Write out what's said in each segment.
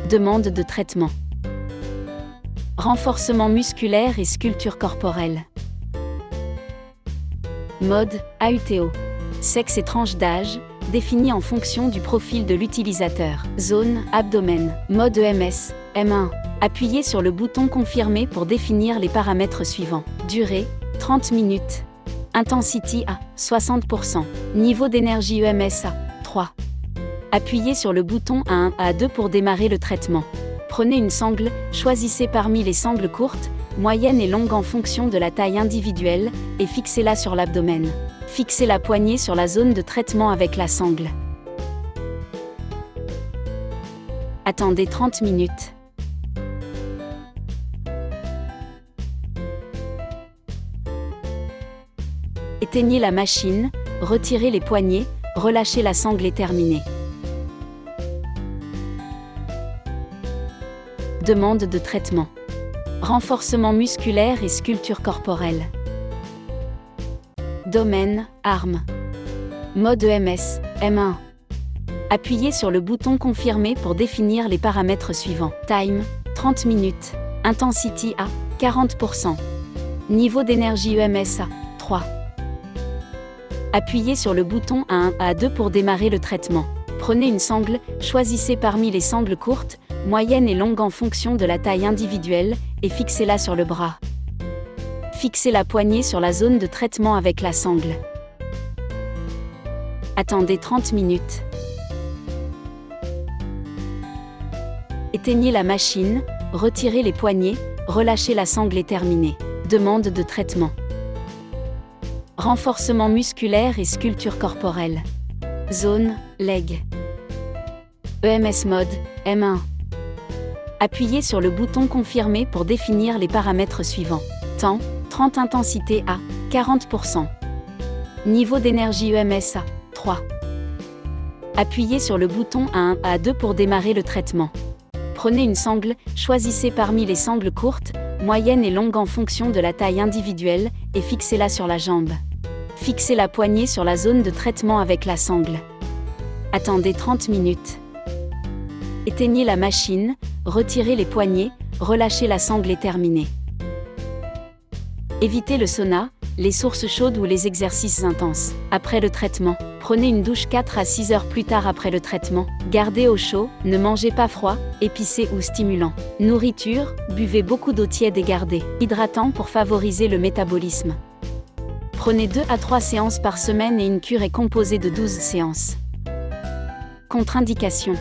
Demande de traitement. Renforcement musculaire et sculpture corporelle. Mode, AUTO. Sexe et tranche d'âge, défini en fonction du profil de l'utilisateur. Zone, abdomen. Mode EMS, M1. Appuyez sur le bouton confirmer pour définir les paramètres suivants. Durée, 30 minutes. Intensity à 60%. Niveau d'énergie EMS à 3. Appuyez sur le bouton A1 à A2 pour démarrer le traitement. Prenez une sangle, choisissez parmi les sangles courtes, moyennes et longues en fonction de la taille individuelle, et fixez-la sur l'abdomen. Fixez la poignée sur la zone de traitement avec la sangle. Attendez 30 minutes. Éteignez la machine, retirez les poignées, relâchez la sangle et terminez. Demande de traitement. Renforcement musculaire et sculpture corporelle. Domaine, arme. Mode EMS, M1. Appuyez sur le bouton confirmer pour définir les paramètres suivants. Time, 30 minutes. Intensity à 40%. Niveau d'énergie EMS à 3. Appuyez sur le bouton A1 à A2 pour démarrer le traitement. Prenez une sangle, choisissez parmi les sangles courtes, moyennes et longues en fonction de la taille individuelle, et fixez-la sur le bras. Fixez la poignée sur la zone de traitement avec la sangle. Attendez 30 minutes. Éteignez la machine, retirez les poignées, relâchez la sangle et terminez. Demande de traitement. Renforcement musculaire et sculpture corporelle. Zone, leg. EMS mode, M1. Appuyez sur le bouton confirmer pour définir les paramètres suivants. Temps, 30 intensité à 40%. Niveau d'énergie EMS à 3. Appuyez sur le bouton A1 à A2 pour démarrer le traitement. Prenez une sangle, choisissez parmi les sangles courtes, moyennes et longues en fonction de la taille individuelle, et fixez-la sur la jambe. Fixez la poignée sur la zone de traitement avec la sangle. Attendez 30 minutes. Éteignez la machine, retirez les poignées, relâchez la sangle et terminez. Évitez le sauna, les sources chaudes ou les exercices intenses. Après le traitement, prenez une douche 4 à 6 heures plus tard après le traitement. Gardez au chaud, ne mangez pas froid, épicé ou stimulant. Nourriture, buvez beaucoup d'eau tiède et gardez hydratant pour favoriser le métabolisme. Prenez 2 à 3 séances par semaine et une cure est composée de 12 séances. Contre-indications.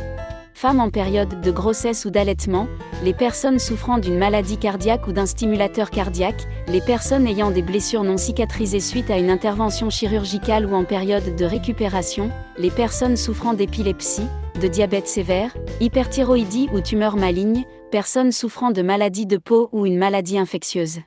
Femmes en période de grossesse ou d'allaitement, les personnes souffrant d'une maladie cardiaque ou d'un stimulateur cardiaque, les personnes ayant des blessures non cicatrisées suite à une intervention chirurgicale ou en période de récupération, les personnes souffrant d'épilepsie, de diabète sévère, hyperthyroïdie ou tumeurs malignes, personnes souffrant de maladies de peau ou une maladie infectieuse.